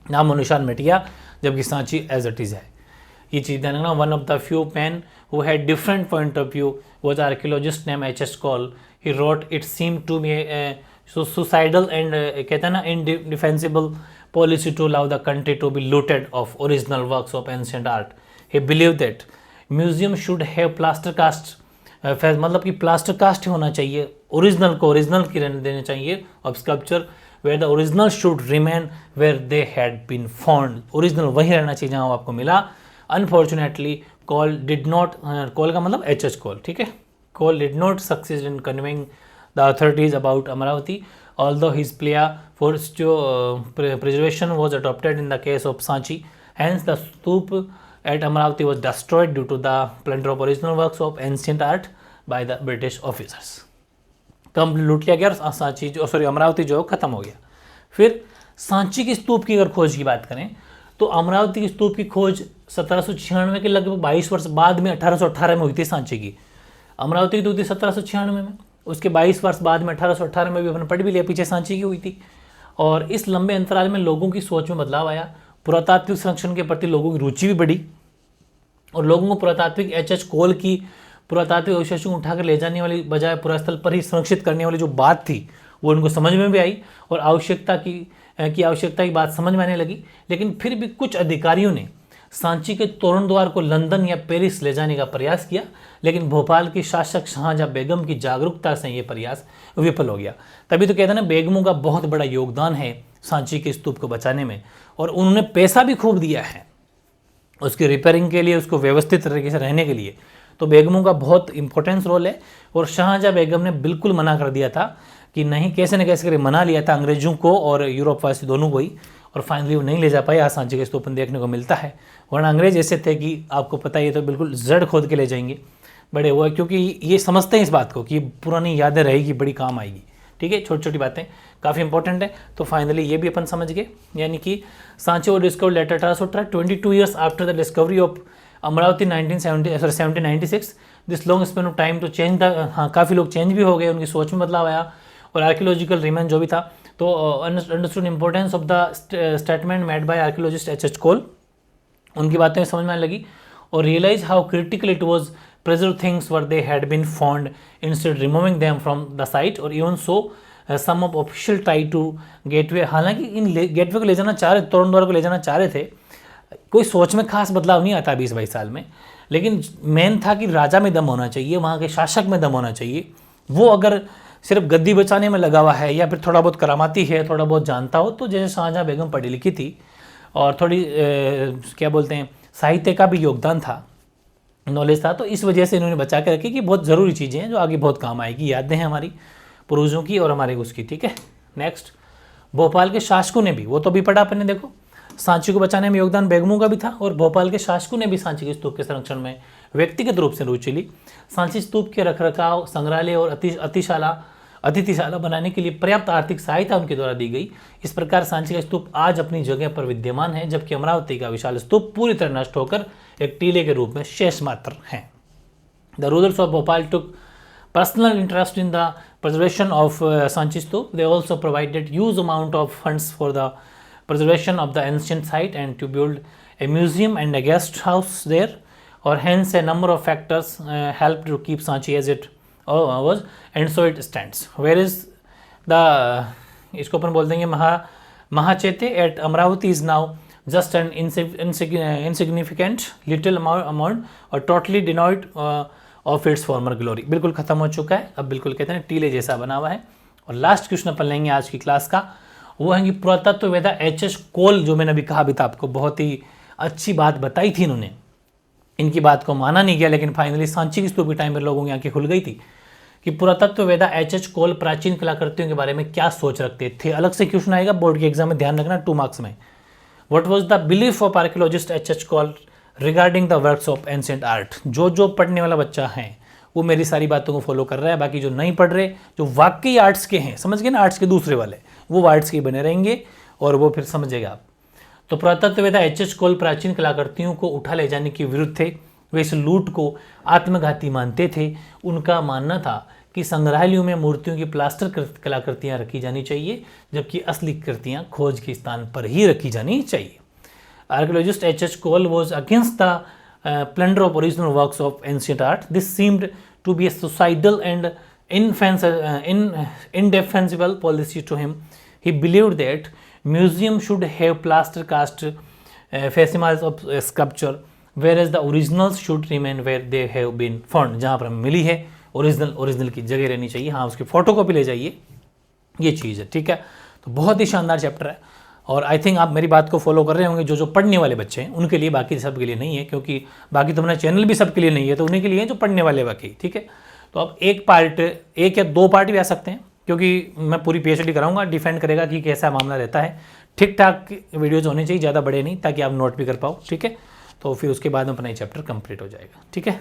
नामो निशान मिट गया, जबकि सांची एज इट इज है। ये चीज़ ध्यान रखना। One of the few man who had different point of view was archaeologist name H Cole. He wrote it seem to be suicidal and कहते हैं ना indefensible policy to allow the country to be looted of original works of ancient art. He believed that museum should have plaster casts मतलब कि plaster cast होना चाहिए, original को original की रहने देने चाहिए of sculpture, where the original should remain where they had been found, original वही रहना चाहिए जहाँ वो आपको मिला। Unfortunately Cole did not, Cole का मतलब एच कॉल, ठीक है, Cole did not success in conveying the authorities about Amaravati, although his plea for preservation was adopted in the case of Sanchi. Hence the stoop at Amravati was destroyed due to the plunder of original works of ancient art by the British officers. कम लूट लिया गया और सांची जो अमरावती जो खत्म हो गया। फिर सांची की स्तूप की अगर खोज की बात करें तो अमरावती की स्तूप की खोज 1796 के लगभग 22 वर्ष बाद में 1818 में हुई थी सांची की। अमरावती की तो हुई थी 1796 में, उसके 22 वर्ष बाद में 1818 में भी अपने पढ़ भी लिया, पीछे सांची की हुई थी। और इस लंबे अंतराल में लोगों की सोच में बदलाव आया, पुरातात्विक संरक्षण के प्रति लोगों की रुचि भी बढ़ी और लोगों को पुरातात्विक एच कोल की पुरातात्विक अवशेषों को उठाकर ले जाने वाली बजाय पुरास्थल पर ही संरक्षित करने वाली जो बात थी वो उनको समझ में भी आई और आवश्यकता की बात समझ में आने लगी। लेकिन फिर भी कुछ अधिकारियों ने सांची के तोरण द्वार को लंदन या पेरिस ले जाने का प्रयास किया, लेकिन भोपाल की शासक शाहजहां बेगम की जागरूकता से ये प्रयास विफल हो गया। तभी तो कहते हैं ना, बेगमों का बहुत बड़ा योगदान है सांची के स्तूप को बचाने में और उन्होंने पैसा भी खूब दिया है उसकी रिपेयरिंग के लिए, उसको व्यवस्थित तरीके से रहने के लिए। तो बेगमों का बहुत इंपॉर्टेंस रोल है और शाहजहां बेगम ने बिल्कुल मना कर दिया था कि नहीं, कैसे न कैसे करके मना लिया था अंग्रेजों को और यूरोप वासी दोनों को ही, और फाइनली वो नहीं ले जा पाए। आज सांची के स्तूप देखने को मिलता है, वरना अंग्रेज ऐसे थे कि आपको पता ही है तो बिल्कुल जड़ खोद के ले जाएंगे बड़े हुए, क्योंकि ये समझते हैं इस बात को कि पुरानी यादें रहेगी, बड़ी काम आएगी। ठीक है, छोटी छोटी बातें काफ़ी इंपॉर्टेंट है। तो फाइनली ये भी अपन समझ गए, यानी कि सांची और discover later 1818 22 years after the discovery of Amaravati 1796। This long span of time to change the, हाँ काफ़ी लोग चेंज भी हो गए, उनकी सोच में बदलाव आया और आर्कियोलॉजिकल रिमेन जो भी था तो understood importance of the statement made by archaeologist H Cole, उनकी बातें समझ में आने लगी और realize how critical it was preserve things where they had been found instead removing them from the site, और even so some of official try to gateway, हालांकि इन gateway को ले जाना चाह रहे, तोरण द्वार को ले जाना चाह रहे थे, कोई सोच में खास बदलाव नहीं आता 20-22 साल में, लेकिन मेन था कि राजा में दम होना चाहिए, वहाँ के शासक में दम होना चाहिए। वो अगर सिर्फ गद्दी बचाने में लगा हुआ है या फिर थोड़ा बहुत करामाती है, थोड़ा बहुत जानता हो, तो जैसे शाहजहां बेगम पढ़ी लिखी थी और थोड़ी क्या बोलते हैं साहित्य का भी योगदान था, नॉलेज था, तो इस वजह से इन्होंने बचा के रखी कि बहुत ज़रूरी चीज़ें हैं जो आगे बहुत काम आएगी, यादें हैं हमारी पूर्वजों की और हमारे उसकी। ठीक है, नेक्स्ट भोपाल के शासकों ने भी, वो तो भी पढ़ा अपन ने, देखो सांची को बचाने में योगदान बेगमों का भी था और भोपाल के शासकों ने भी सांची के स्तूप के संरक्षण में व्यक्तिगत रूप से रुचि ली। सांची स्तूप के रखरखाव, संग्रहालय और अतिथिशाला बनाने के लिए पर्याप्त आर्थिक सहायता उनके द्वारा दी गई। इस प्रकार सांची का स्तूप आज अपनी जगह पर विद्यमान है, जबकि अमरावती का विशाल स्तूप पूरी तरह नष्ट होकर एक टीले के रूप में शेष मात्र है। The rulers of Bhopal took personal interest in the preservation of Sanchi Stup. They also provided huge amount of funds for the preservation of the ancient site and to build a museum and a guest house there, or hence a number of factors helped to keep Sanchi as it was, and so it stands. Whereas the इसको अपन बोल देंगे महाचेते at Amravati is now just an insignificant little amount or totally devoid of its farmer glory, बिल्कुल खत्म हो चुका है, अब बिल्कुल कहते हैं टीले जैसा बना हुआ है। और लास्ट क्वेश्चन अपन लेंगे आज की क्लास का, वो है कि पुरातत्ववेत्ता एच कोल, जो मैंने अभी कहा भी था आपको, बहुत ही अच्छी बात बताई थी इन्होंने, इनकी बात को माना नहीं गया, लेकिन फाइनली सांची की स्तूप के टाइम पर लोगों की आंखें खुल गई थी कि पुरातत्ववेत्ता एच कोल प्राचीन कलाकृतियों के बारे में क्या सोच रखते थे। अलग से क्वेश्चन आएगा बोर्ड के एग्जाम में, ध्यान रखना 2 मार्क्स में। What was the belief of archaeologist H Cole regarding the works of ancient art. जो पढ़ने वाला बच्चा है वो मेरी सारी बातों को फॉलो कर रहा है, बाकी जो नहीं पढ़ रहे, जो वाकई आर्ट्स के हैं, समझ गए ना, आर्ट्स के दूसरे वाले, वो आर्ट्स के बने रहेंगे और वो फिर समझेगा आप। तो पुरातत्ववेत्ता एच कोल प्राचीन कलाकृतियों को उठा ले जाने के विरुद्ध थे, वे इस लूट को आत्मघाती मानते थे। उनका मानना था कि संग्रहालयों में मूर्तियों की प्लास्टर कलाकृतियाँ रखी जानी चाहिए, जबकि असली कृतियाँ खोज के स्थान पर ही रखी जानी चाहिए। Archaeologist H. Cole was against the plunder of original works of ancient art. This seemed to be a suicidal and indefensible policy to him. He believed that museum should have plaster cast facsimile of sculpture whereas the originals should remain where they have been found, जहाँ पर हमें मिली है original की जगह रहनी चाहिए, हाँ उसकी फ़ोटो कॉपी ले जाइए, ये चीज़ है, ठीक है। तो बहुत ही शानदार चैप्टर है और आई थिंक आप मेरी बात को फॉलो कर रहे होंगे, जो पढ़ने वाले बच्चे हैं उनके लिए, बाकी सब के लिए नहीं है, क्योंकि बाकी तो अपना चैनल भी सबके लिए नहीं है, तो उन्हीं के लिए जो पढ़ने वाले बाकी, ठीक है। तो अब एक या दो पार्ट भी आ सकते हैं, क्योंकि मैं पूरी PhD कराऊंगा, डिफेंड करेगा कि कैसा मामला रहता है। ठीक ठाक वीडियोज़ होने चाहिए, ज़्यादा बड़े नहीं, ताकि आप नोट भी कर पाओ, ठीक है। तो फिर उसके बाद में अपना ये चैप्टर कंप्लीट हो जाएगा, ठीक है।